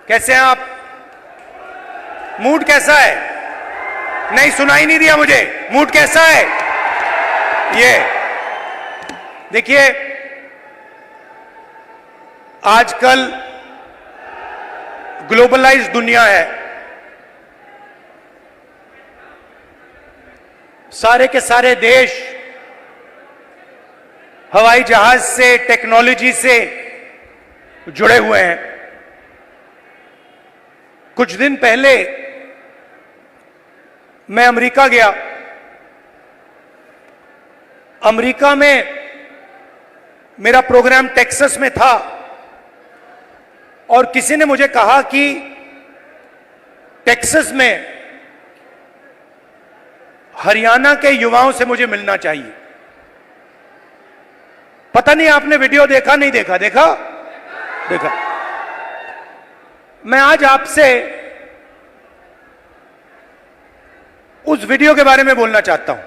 कैसे हैं आप? मूड कैसा है? नहीं, सुनाई नहीं दिया मुझे। मूड कैसा है? ये देखिए, आजकल ग्लोबलाइज दुनिया है। सारे के सारे देश हवाई जहाज से, टेक्नोलॉजी से जुड़े हुए हैं। कुछ दिन पहले मैं अमेरिका गया। अमेरिका में मेरा प्रोग्राम टेक्सास में था और किसी ने मुझे कहा कि टेक्सास में हरियाणा के युवाओं से मुझे मिलना चाहिए। पता नहीं आपने वीडियो देखा, नहीं देखा? देखा? देखा। मैं आज आपसे उस वीडियो के बारे में बोलना चाहता हूं,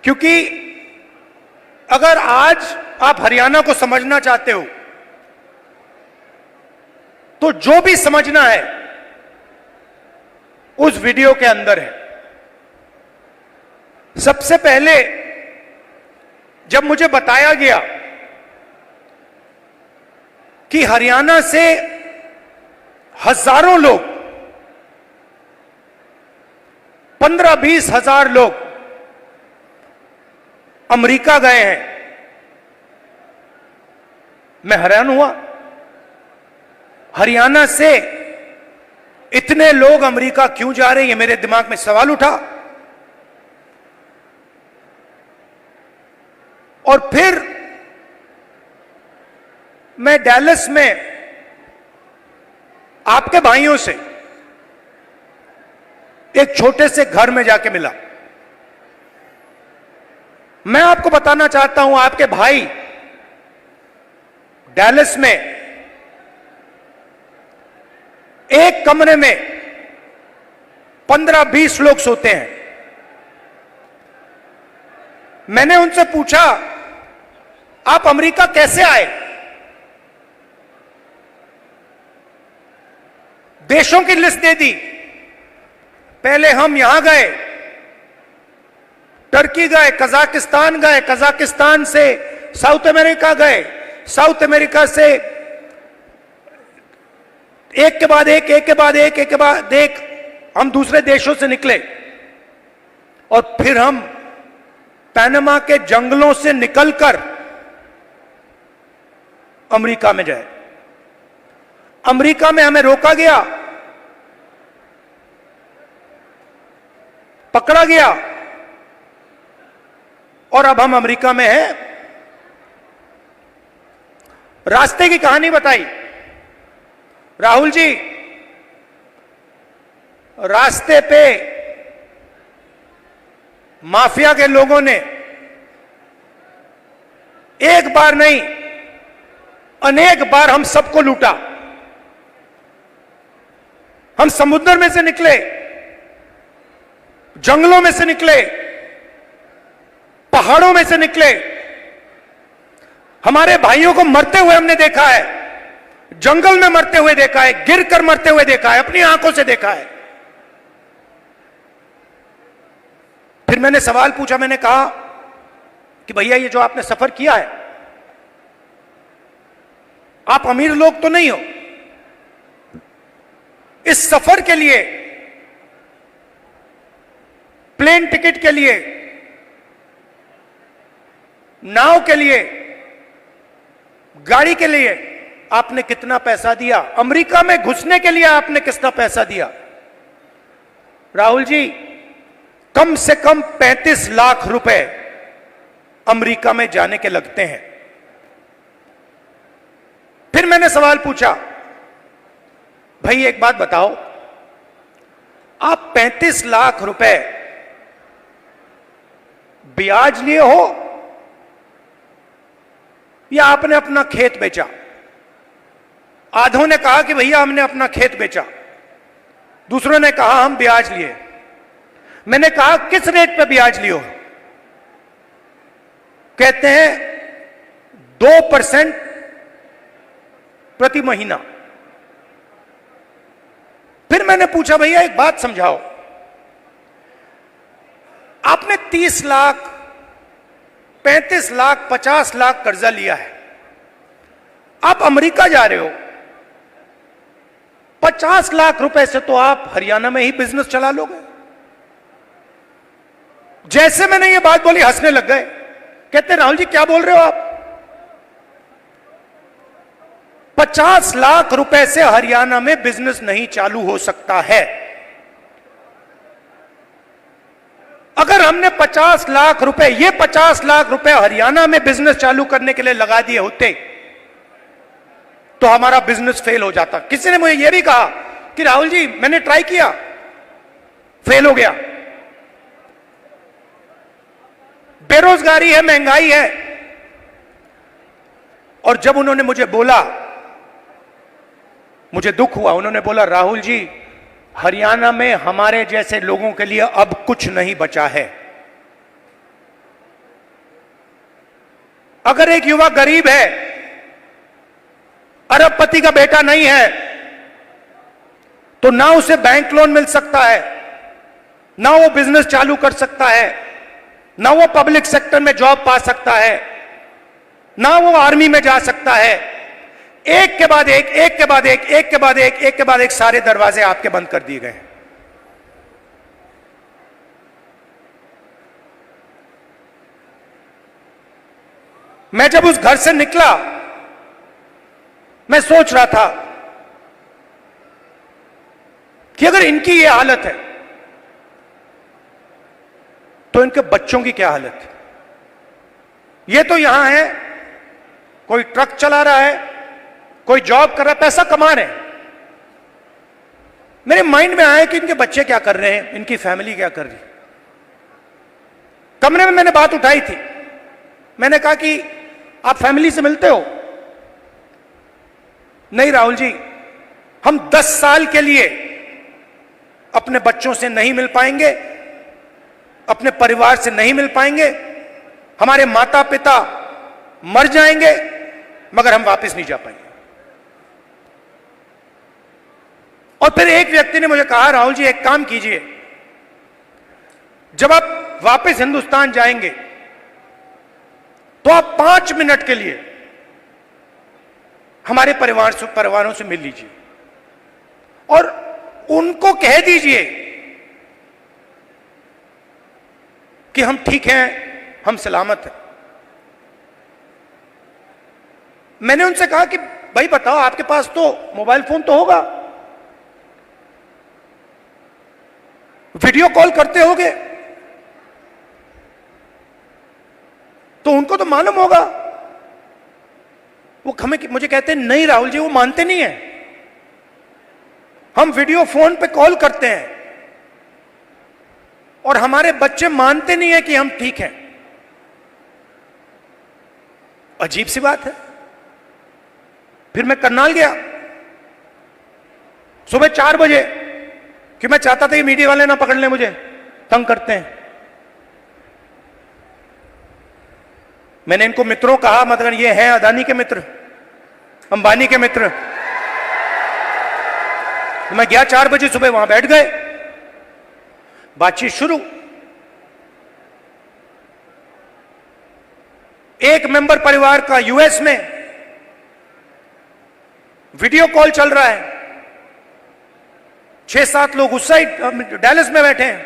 क्योंकि अगर आज आप हरियाणा को समझना चाहते हो तो जो भी समझना है उस वीडियो के अंदर है। सबसे पहले जब मुझे बताया गया कि हरियाणा से हजारों लोग, 15-20 हजार लोग अमेरिका गए हैं, मैं हैरान हुआ। हरियाणा से इतने लोग अमेरिका क्यों जा रहे हैं, ये मेरे दिमाग में सवाल उठा। और फिर मैं डैलस में आपके भाइयों से एक छोटे से घर में जाके मिला। मैं आपको बताना चाहता हूं, आपके भाई डैलस में एक कमरे में 15-20 लोग सोते हैं। मैंने उनसे पूछा, आप अमेरिका कैसे आए? देशों की लिस्ट दे दी। पहले हम यहां गए, टर्की गए, कजाकिस्तान गए, कजाकिस्तान से साउथ अमेरिका गए, साउथ अमेरिका से एक के बाद एक, एक के बाद एक, एक के बाद एक हम दूसरे देशों से निकले और फिर हम पनामा के जंगलों से निकलकर अमेरिका में जाए। अमेरिका में हमें रोका गया, पकड़ा गया और अब हम अमेरिका में हैं। रास्ते की कहानी बताई। राहुल जी, रास्ते पे माफिया के लोगों ने एक बार नहीं, अनेक बार हम सबको लूटा। हम समुद्र में से निकले, जंगलों में से निकले, पहाड़ों में से निकले। हमारे भाइयों को मरते हुए हमने देखा है, जंगल में मरते हुए देखा है, गिरकर मरते हुए देखा है, अपनी आंखों से देखा है। फिर मैंने सवाल पूछा, मैंने कहा कि भैया ये जो आपने सफर किया है, आप अमीर लोग तो नहीं हो। इस सफर के लिए, प्लेन टिकट के लिए, नाव के लिए, गाड़ी के लिए आपने कितना पैसा दिया? अमेरिका में घुसने के लिए आपने कितना पैसा दिया? राहुल जी, कम से कम 35 लाख रुपए अमेरिका में जाने के लगते हैं। फिर मैंने सवाल पूछा, भाई एक बात बताओ, आप 35 लाख रुपए ब्याज लिए हो या आपने अपना खेत बेचा? आधों ने कहा कि भैया हमने अपना खेत बेचा, दूसरों ने कहा हम ब्याज लिए। मैंने कहा किस रेट पे ब्याज लियो? कहते हैं 2% प्रति महीना। मैंने पूछा भैया एक बात समझाओ, आपने 30 लाख, 35 लाख, 50 लाख कर्जा लिया है, आप अमेरिका जा रहे हो, 50 लाख रुपए से तो आप हरियाणा में ही बिजनेस चला लोगे। जैसे मैंने ये बात बोली हंसने लग गए, कहते राहुल जी क्या बोल रहे हो आप, 50 लाख रुपए से हरियाणा में बिजनेस नहीं चालू हो सकता है। अगर हमने 50 लाख रुपए, ये 50 लाख रुपए हरियाणा में बिजनेस चालू करने के लिए लगा दिए होते तो हमारा बिजनेस फेल हो जाता। किसी ने मुझे यह भी कहा कि राहुल जी मैंने ट्राई किया, फेल हो गया, बेरोजगारी है, महंगाई है। और जब उन्होंने मुझे बोला, मुझे दुख हुआ, उन्होंने बोला राहुल जी हरियाणा में हमारे जैसे लोगों के लिए अब कुछ नहीं बचा है। अगर एक युवा गरीब है, अरबपति का बेटा नहीं है, तो ना उसे बैंक लोन मिल सकता है, ना वो बिजनेस चालू कर सकता है, ना वो पब्लिक सेक्टर में जॉब पा सकता है, ना वो आर्मी में जा सकता है। एक के बाद एक, एक के बाद एक, एक के बाद एक, एक के बाद एक सारे दरवाजे आपके बंद कर दिए गए। मैं जब उस घर से निकला, मैं सोच रहा था कि अगर इनकी ये हालत है तो इनके बच्चों की क्या हालत है। ये तो यहां है, कोई ट्रक चला रहा है, कोई जॉब कर रहा है, पैसा कमा रहे हैं। मेरे माइंड में आया कि इनके बच्चे क्या कर रहे हैं, इनकी फैमिली क्या कर रही है। कमरे में मैंने बात उठाई थी, मैंने कहा कि आप फैमिली से मिलते हो? नहीं राहुल जी, हम 10 साल के लिए अपने बच्चों से नहीं मिल पाएंगे, अपने परिवार से नहीं मिल पाएंगे, हमारे माता पिता मर जाएंगे मगर हम वापस नहीं जा पाएंगे। और फिर एक व्यक्ति ने मुझे कहा राहुल जी एक काम कीजिए, जब आप वापस हिंदुस्तान जाएंगे तो आप 5 मिनट के लिए हमारे परिवारों से मिल लीजिए और उनको कह दीजिए कि हम ठीक हैं, हम सलामत हैं। मैंने उनसे कहा कि भाई बताओ, आपके पास तो मोबाइल फोन तो होगा, वीडियो कॉल करते होगे, तो उनको तो मालूम होगा। वो मुझे कहते हैं नहीं राहुल जी, वो मानते नहीं है, हम वीडियो फोन पे कॉल करते हैं और हमारे बच्चे मानते नहीं है कि हम ठीक हैं। अजीब सी बात है। फिर मैं करनाल गया सुबह 4 बजे, कि मैं चाहता था कि मीडिया वाले ना पकड़ लें, मुझे तंग करते हैं। मैंने इनको मित्रों कहा, मतलब ये हैं अदानी के मित्र, अंबानी के मित्र। मैं गया 4 बजे सुबह, वहां बैठ गए, बातचीत शुरू। एक मेंबर परिवार का यूएस में वीडियो कॉल चल रहा है, 6-7 लोग उस साइड डैलस में बैठे हैं,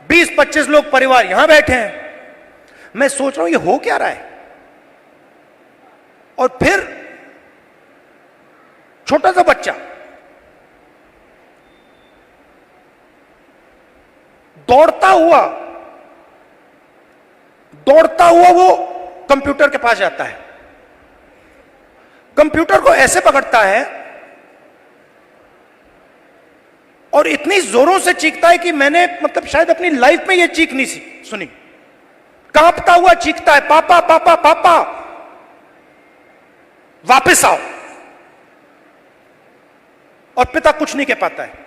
20-25 लोग परिवार यहां बैठे हैं। मैं सोच रहा हूं ये हो क्या रहा है। और फिर छोटा सा बच्चा दौड़ता हुआ वो कंप्यूटर के पास जाता है, कंप्यूटर को ऐसे पकड़ता है और इतनी जोरों से चीखता है कि मैंने मतलब शायद अपनी लाइफ में ये चीख नहीं सुनी। कांपता हुआ चीखता है, पापा पापा पापा वापस आओ। और पिता कुछ नहीं कह पाता है।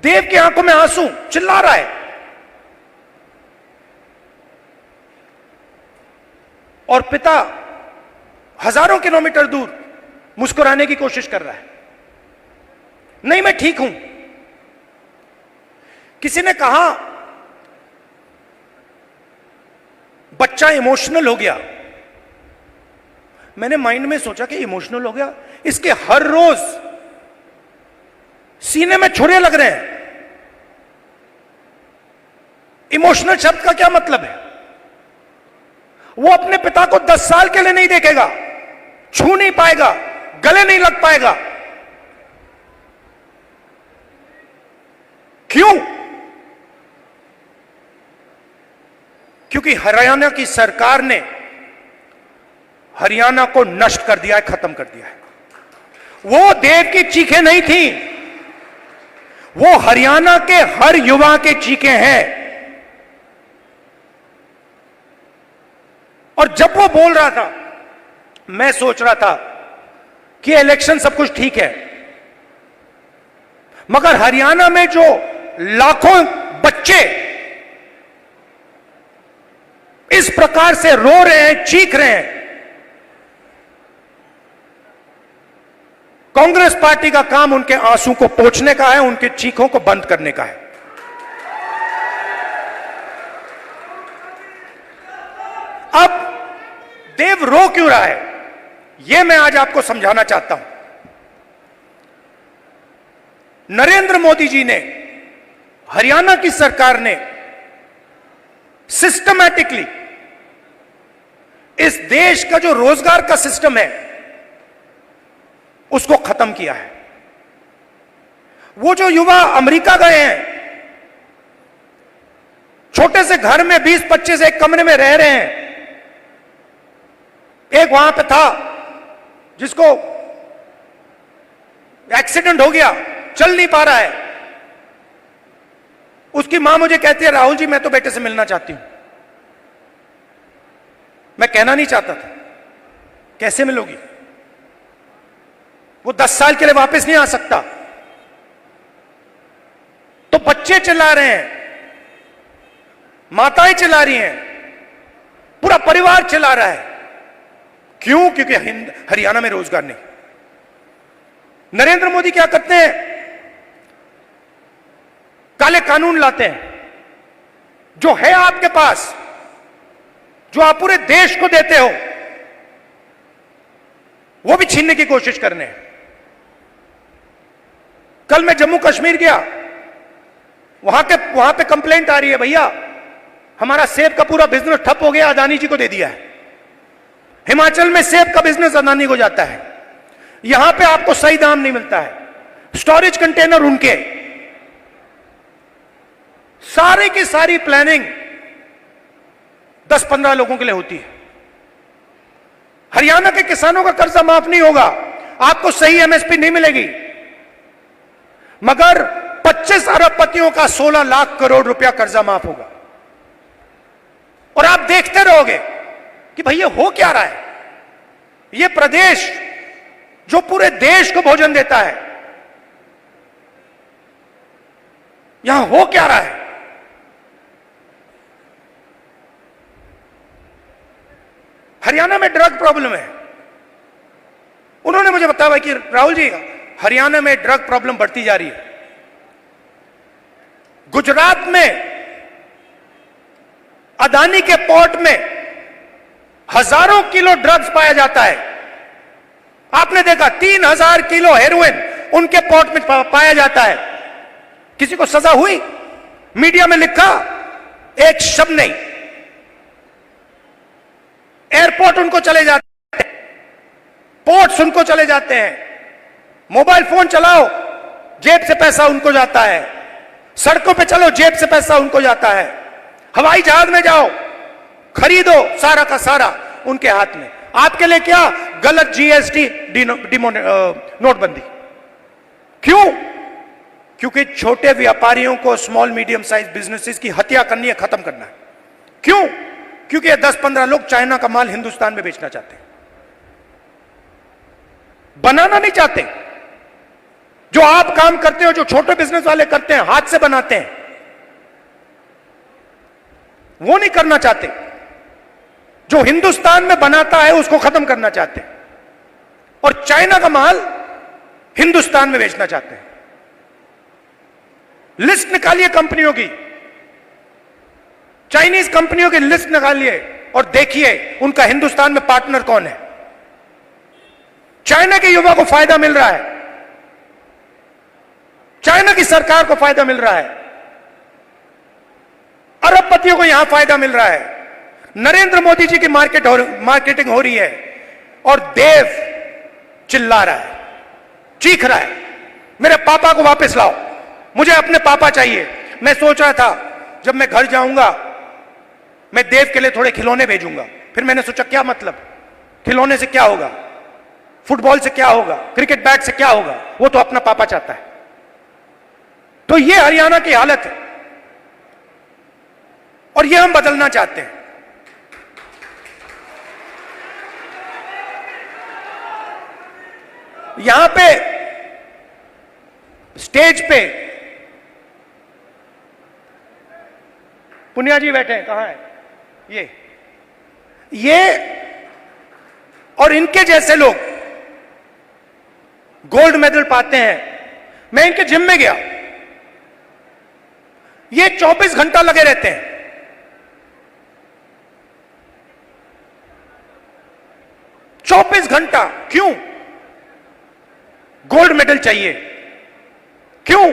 देव की आंखों में आंसू, चिल्ला रहा है। और पिता हजारों किलोमीटर दूर मुस्कुराने की कोशिश कर रहा है, नहीं मैं ठीक हूं। किसी ने कहा बच्चा इमोशनल हो गया। मैंने माइंड में सोचा कि इमोशनल हो गया, इसके हर रोज सीने में छुरे लग रहे हैं। इमोशनल शब्द का क्या मतलब है? वो अपने पिता को 10 साल के लिए नहीं देखेगा, छू नहीं पाएगा, गले नहीं लग पाएगा। क्यों? क्योंकि हरियाणा की सरकार ने हरियाणा को नष्ट कर दिया है, खत्म कर दिया है। वो देव की चीखें नहीं थी, वो हरियाणा के हर युवा के चीखें हैं। और जब वो बोल रहा था, मैं सोच रहा था कि इलेक्शन सब कुछ ठीक है, मगर हरियाणा में जो लाखों बच्चे इस प्रकार से रो रहे हैं, चीख रहे हैं, कांग्रेस पार्टी का काम उनके आंसू को पोंछने का है, उनके चीखों को बंद करने का है। अब देव रो क्यों रहा है, यह मैं आज आपको समझाना चाहता हूं। नरेंद्र मोदी जी ने, हरियाणा की सरकार ने सिस्टमैटिकली इस देश का जो रोजगार का सिस्टम है उसको खत्म किया है। वो जो युवा अमेरिका गए हैं, छोटे से घर में 20-25 एक कमरे में रह रहे हैं। एक वहां पे था जिसको एक्सीडेंट हो गया, चल नहीं पा रहा है। उसकी मां मुझे कहती है, राहुल जी मैं तो बेटे से मिलना चाहती हूं। मैं कहना नहीं चाहता था, कैसे मिलोगी? वो 10 साल के लिए वापस नहीं आ सकता। तो बच्चे चिल्ला रहे हैं, माताएं चिल्ला रही हैं, पूरा परिवार चिल्ला रहा है। क्यों? क्योंकि हरियाणा में रोजगार नहीं। नरेंद्र मोदी क्या करते हैं? काले कानून लाते हैं। जो है आपके पास, जो आप पूरे देश को देते हो, वो भी छीनने की कोशिश करने हैं। कल मैं जम्मू कश्मीर गया, वहां पे कंप्लेंट आ रही है, भैया हमारा सेब का पूरा बिजनेस ठप हो गया, अदानी जी को दे दिया है। हिमाचल में सेब का बिजनेस अदानी को जाता है, यहां पे आपको सही दाम नहीं मिलता है, स्टोरेज कंटेनर उनके। सारी की सारी प्लानिंग 10-15 लोगों के लिए होती है। हरियाणा के किसानों का कर्जा माफ नहीं होगा, आपको सही एमएसपी नहीं मिलेगी, मगर 25 अरबपतियों का 16 लाख करोड़ रुपया कर्जा माफ होगा। और आप देखते रहोगे कि भैया हो क्या रहा है। यह प्रदेश जो पूरे देश को भोजन देता है, यहां हो क्या रहा है। हरियाणा में ड्रग प्रॉब्लम है। उन्होंने मुझे बताया कि राहुल जी हरियाणा में ड्रग प्रॉब्लम बढ़ती जा रही है। गुजरात में अदानी के पोर्ट में हजारों किलो ड्रग्स पाया जाता है। आपने देखा 3000 किलो हेरोइन उनके पोर्ट में पाया जाता है। किसी को सजा हुई? मीडिया में लिखा? एक शब्द नहीं। एयरपोर्ट उनको चले जाते हैं, पोर्ट्स उनको चले जाते हैं। मोबाइल फोन चलाओ, जेब से पैसा उनको जाता है। सड़कों पे चलो, जेब से पैसा उनको जाता है। हवाई जहाज में जाओ, खरीदो, सारा का सारा उनके हाथ में। आपके लिए क्या? गलत जीएसटी, नोटबंदी। क्यों? क्योंकि छोटे व्यापारियों को, स्मॉल मीडियम साइज बिजनेसेस की हत्या करनी है, खत्म करना है। क्यों? क्योंकि ये 10-15 लोग चाइना का माल हिंदुस्तान में बेचना चाहते हैं, बनाना नहीं चाहते। जो आप काम करते हो, जो छोटे बिजनेस वाले करते हैं, हाथ से बनाते हैं, वो नहीं करना चाहते। जो हिंदुस्तान में बनाता है उसको खत्म करना चाहते हैं और चाइना का माल हिंदुस्तान में बेचना चाहते हैं। लिस्ट निकालिए कंपनियों की, चाइनीज कंपनियों की लिस्ट निकालिए और देखिए उनका हिंदुस्तान में पार्टनर कौन है। चाइना के युवा को फायदा मिल रहा है, चाइना की सरकार को फायदा मिल रहा है, अरबपतियों को यहां फायदा मिल रहा है, नरेंद्र मोदी जी की मार्केटिंग हो रही है और देव चिल्ला रहा है, चीख रहा है, मेरे पापा को वापस लाओ, मुझे अपने पापा चाहिए। मैं सोच रहा था जब मैं घर जाऊंगा मैं देव के लिए थोड़े खिलौने भेजूंगा, फिर मैंने सोचा क्या मतलब, खिलौने से क्या होगा, फुटबॉल से क्या होगा, क्रिकेट बैट से क्या होगा, वो तो अपना पापा चाहता है। तो ये हरियाणा की हालत है और ये हम बदलना चाहते हैं। यहां पे स्टेज पे पुनिया जी बैठे हैं, कहां है ये और इनके जैसे लोग गोल्ड मेडल पाते हैं। मैं इनके जिम में गया, ये 24 घंटा लगे रहते हैं, 24 घंटा। क्यों? गोल्ड मेडल चाहिए। क्यों?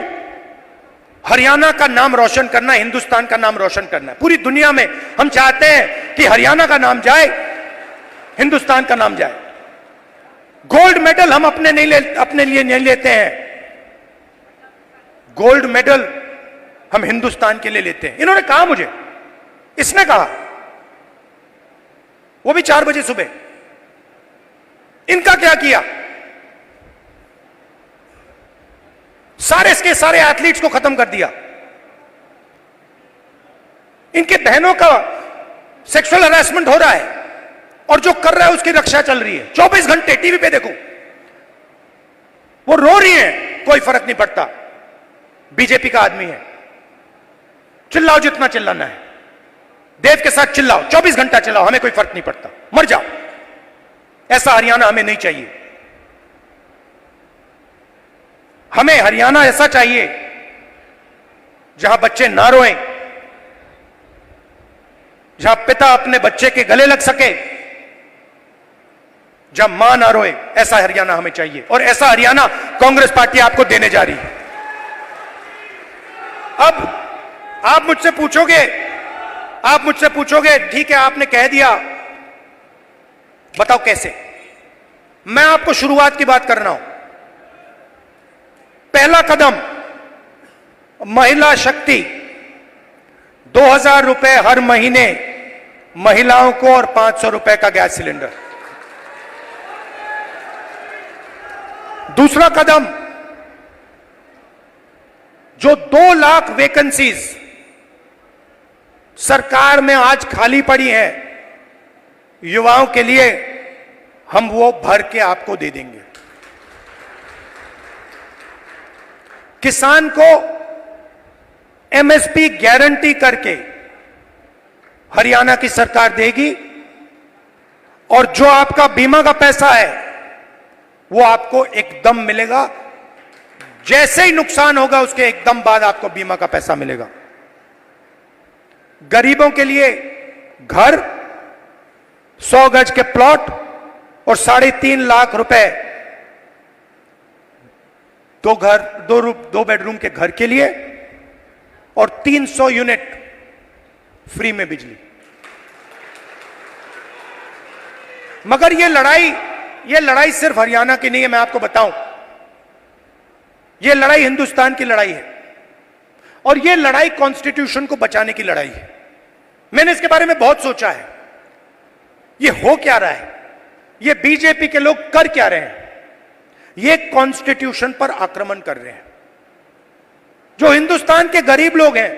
हरियाणा का नाम रोशन करना, हिंदुस्तान का नाम रोशन करना है। पूरी दुनिया में हम चाहते हैं कि हरियाणा का नाम जाए, हिंदुस्तान का नाम जाए। गोल्ड मेडल हम अपने लिए नहीं लेते हैं, गोल्ड मेडल हम हिंदुस्तान के लिए लेते हैं। इन्होंने कहा मुझे, इसने कहा, वो भी 4 बजे सुबह। इनका क्या किया? सारे के सारे एथलीट्स को खत्म कर दिया। इनके बहनों का सेक्सुअल हरासमेंट हो रहा है और जो कर रहा है उसकी रक्षा चल रही है। 24 घंटे टीवी पे देखो, वो रो रही है, कोई फर्क नहीं पड़ता, बीजेपी का आदमी है, चिल्लाओ जितना चिल्लाना है, देव के साथ चिल्लाओ, 24 घंटा चिल्लाओ, हमें कोई फर्क नहीं पड़ता, मर जाओ। ऐसा हरियाणा हमें नहीं चाहिए। हमें हरियाणा ऐसा चाहिए जहां बच्चे ना रोएं, जहां पिता अपने बच्चे के गले लग सके, जहां मां ना रोए। ऐसा हरियाणा हमें चाहिए और ऐसा हरियाणा कांग्रेस पार्टी आपको देने जा रही है। अब आप मुझसे पूछोगे ठीक है आपने कह दिया, बताओ कैसे। मैं आपको शुरुआत की बात कर रहा हूं। पहला कदम, महिला शक्ति, 2000 रुपए हर महीने महिलाओं को और 500 रुपए का गैस सिलेंडर। दूसरा कदम, जो 2 लाख वैकेंसीज सरकार में आज खाली पड़ी हैं युवाओं के लिए, हम वो भर के आपको दे देंगे। किसान को एमएसपी गारंटी करके हरियाणा की सरकार देगी और जो आपका बीमा का पैसा है वो आपको एकदम मिलेगा। जैसे ही नुकसान होगा उसके एकदम बाद आपको बीमा का पैसा मिलेगा। गरीबों के लिए घर, 100 गज के प्लॉट और 3.5 लाख रुपए दो बेडरूम के घर के लिए और 300 यूनिट फ्री में बिजली। मगर ये लड़ाई सिर्फ हरियाणा की नहीं है, मैं आपको बताऊं, ये लड़ाई हिंदुस्तान की लड़ाई है और ये लड़ाई कॉन्स्टिट्यूशन को बचाने की लड़ाई है। मैंने इसके बारे में बहुत सोचा है, ये हो क्या रहा है, ये बीजेपी के लोग कर क्या रहे हैं। ये कॉन्स्टिट्यूशन पर आक्रमण कर रहे हैं। जो हिंदुस्तान के गरीब लोग हैं,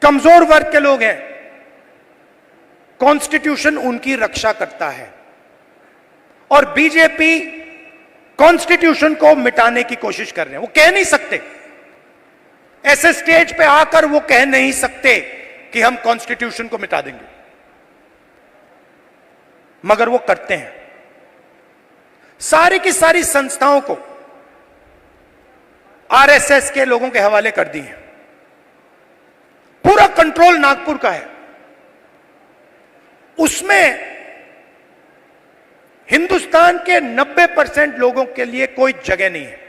कमजोर वर्ग के लोग हैं, कॉन्स्टिट्यूशन उनकी रक्षा करता है और बीजेपी कॉन्स्टिट्यूशन को मिटाने की कोशिश कर रहे हैं। वो कह नहीं सकते, ऐसे स्टेज पे आकर वो कह नहीं सकते कि हम कॉन्स्टिट्यूशन को मिटा देंगे। मगर वो करते हैं। सारी की सारी संस्थाओं को आरएसएस के लोगों के हवाले कर दी है। पूरा कंट्रोल नागपुर का है। उसमें हिंदुस्तान के 90% लोगों के लिए कोई जगह नहीं है।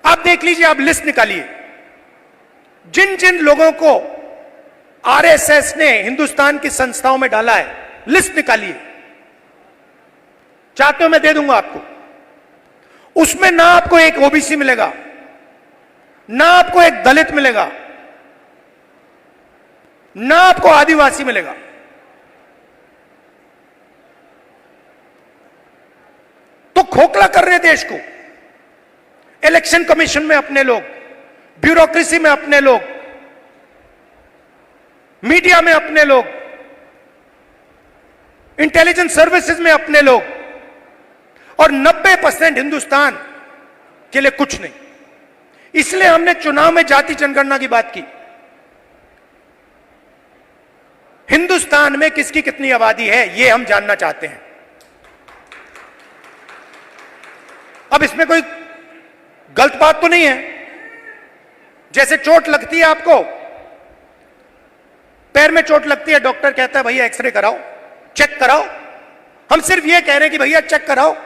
आप देख लीजिए, आप लिस्ट निकालिए, जिन जिन लोगों को आरएसएस ने हिंदुस्तान की संस्थाओं में डाला है, लिस्ट निकालिए। चाहते हो मैं दे दूंगा आपको। उसमें ना आपको एक ओबीसी मिलेगा, ना आपको एक दलित मिलेगा, ना आपको आदिवासी मिलेगा। तो खोखला कर रहे हैं देश को। इलेक्शन कमीशन में अपने लोग, ब्यूरोक्रेसी में अपने लोग, मीडिया में अपने लोग, इंटेलिजेंस सर्विसेज में अपने लोग, और 90% हिंदुस्तान के लिए कुछ नहीं। इसलिए हमने चुनाव में जाति जनगणना की बात की। हिंदुस्तान में किसकी कितनी आबादी है, यह हम जानना चाहते हैं। अब इसमें कोई गलत बात तो नहीं है। जैसे चोट लगती है, आपको पैर में चोट लगती है, डॉक्टर कहता है भैया एक्सरे कराओ, चेक कराओ। हम सिर्फ यह कह रहे हैं कि भैया चेक कराओ।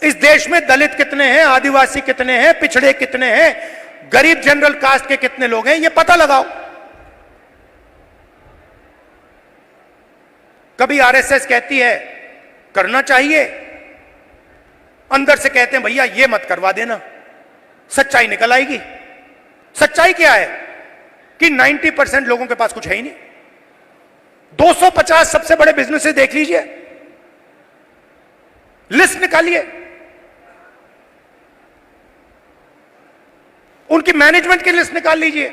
इस देश में दलित कितने हैं, आदिवासी कितने हैं, पिछड़े कितने हैं, गरीब जनरल कास्ट के कितने लोग हैं, यह पता लगाओ। कभी आरएसएस कहती है करना चाहिए, अंदर से कहते हैं भैया ये मत करवा देना। सच्चाई निकल आएगी। सच्चाई क्या है कि 90% लोगों के पास कुछ है ही नहीं। 250 सबसे बड़े बिजनेसेस देख लीजिए, लिस्ट निकालिए, उनकी मैनेजमेंट की लिस्ट निकाल लीजिए,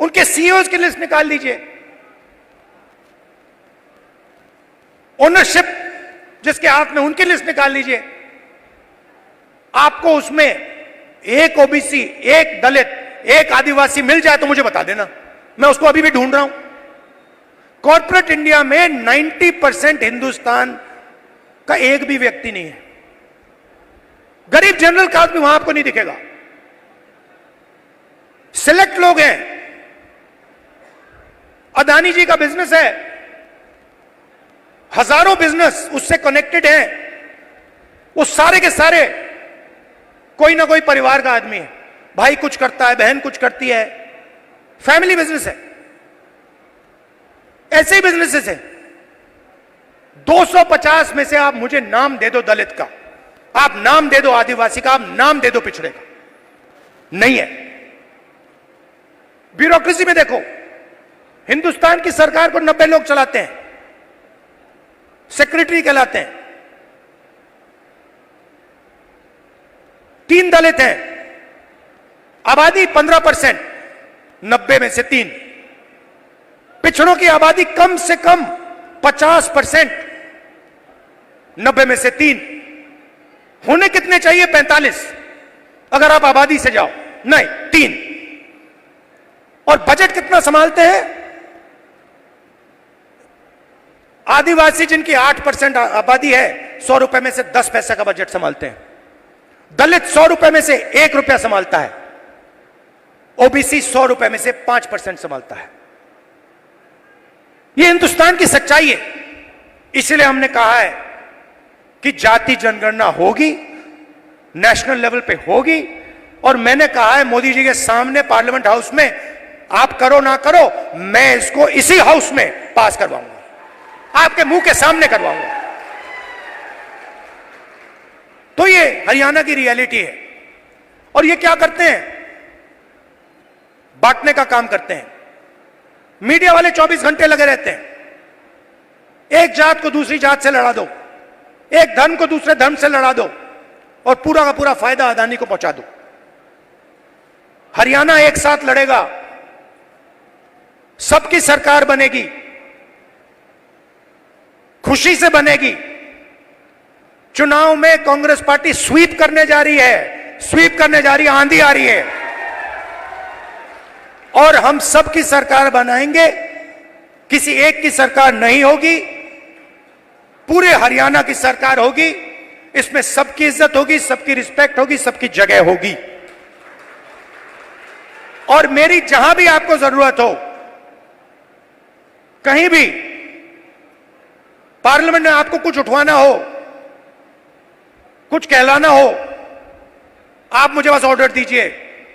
उनके सीईओज की लिस्ट निकाल लीजिए, ओनरशिप जिसके हाथ में, उनकी लिस्ट निकाल लीजिए। आपको उसमें एक ओबीसी, एक दलित, एक आदिवासी मिल जाए तो मुझे बता देना, मैं उसको अभी भी ढूंढ रहा हूं। कॉर्पोरेट इंडिया में 90% हिंदुस्तान का एक भी व्यक्ति नहीं है। गरीब जनरल कास्ट भी वहां आपको नहीं दिखेगा। सिलेक्ट लोग हैं। अदानी जी का बिजनेस है, हजारों बिजनेस उससे कनेक्टेड हैं। वो सारे के सारे कोई ना कोई परिवार का आदमी है। भाई कुछ करता है, बहन कुछ करती है, फैमिली बिजनेस है। ऐसे ही बिजनेसेस है। 250 में से आप मुझे नाम दे दो दलित का, आप नाम दे दो आदिवासी का, आप नाम दे दो पिछड़े का, नहीं है। ब्यूरोक्रेसी में देखो, हिंदुस्तान की सरकार को 90 लोग चलाते हैं, सेक्रेटरी कहलाते हैं। 3 दलित हैं, आबादी 15%, 90 में से 3। पिछड़ों की आबादी कम से कम 50%, 90 में से 3। होने कितने चाहिए? 45 अगर आप आबादी से जाओ, नहीं 3। और बजट कितना संभालते हैं? आदिवासी जिनकी 8% आबादी है, 100 रुपए में से 10 पैसे का बजट संभालते हैं। दलित 100 रुपए में से 1 रुपया संभालता है। ओबीसी 100 रुपए में से 5% संभालता है। यह हिंदुस्तान की सच्चाई है। इसलिए हमने कहा है कि जाति जनगणना होगी, नेशनल लेवल पे होगी। और मैंने कहा है मोदी जी के सामने पार्लियामेंट हाउस में, आप करो ना करो, मैं इसको इसी हाउस में पास करवाऊंगा, आपके मुंह के सामने करवाऊंगा। तो ये हरियाणा की रियलिटी है। और ये क्या करते हैं? बांटने का काम करते हैं। मीडिया वाले 24 घंटे लगे रहते हैं। एक जात को दूसरी जात से लड़ा दो, एक धर्म को दूसरे धर्म से लड़ा दो, और पूरा का पूरा फायदा अदानी को पहुंचा दो। हरियाणा एक साथ लड़ेगा, सबकी सरकार बनेगी, खुशी से बनेगी। चुनाव में कांग्रेस पार्टी स्वीप करने जा रही है, स्वीप करने जा रही है, आंधी आ रही है। और हम सबकी सरकार बनाएंगे किसी एक की सरकार नहीं होगी, पूरे हरियाणा की सरकार होगी। इसमें सबकी इज्जत होगी, सबकी रिस्पेक्ट होगी, सबकी जगह होगी। और मेरी जहां भी आपको जरूरत हो, कहीं भी पार्लियामेंट में आपको कुछ उठवाना हो, कुछ कहलाना हो, आप मुझे बस ऑर्डर दीजिए,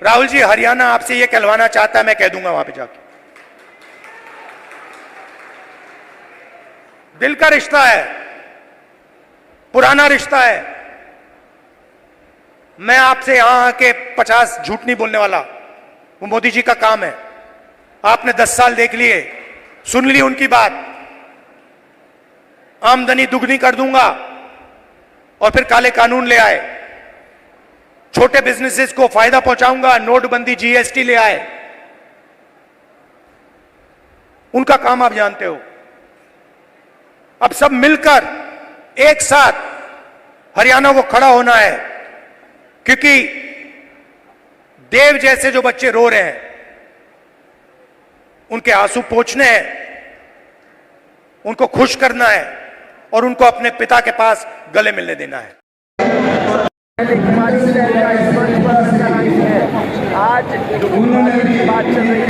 राहुल जी हरियाणा आपसे यह कहलवाना चाहता है, मैं कह दूंगा वहां पे जाके। दिल का रिश्ता है, पुराना रिश्ता है। मैं आपसे यहां आके 50 झूठ नहीं बोलने वाला, वो मोदी जी का काम है। आपने 10 साल देख लिए, सुन ली उनकी बात, आमदनी दुगनी कर दूंगा, और फिर काले कानून ले आए, छोटे बिजनेसेस को फायदा पहुंचाऊंगा, नोटबंदी जीएसटी ले आए। उनका काम आप जानते हो। अब सब मिलकर एक साथ हरियाणा को खड़ा होना है, क्योंकि देव जैसे जो बच्चे रो रहे हैं, उनके आंसू पोंछने हैं, उनको खुश करना है और उनको अपने पिता के पास गले मिलने देना है। आज बात चल रही है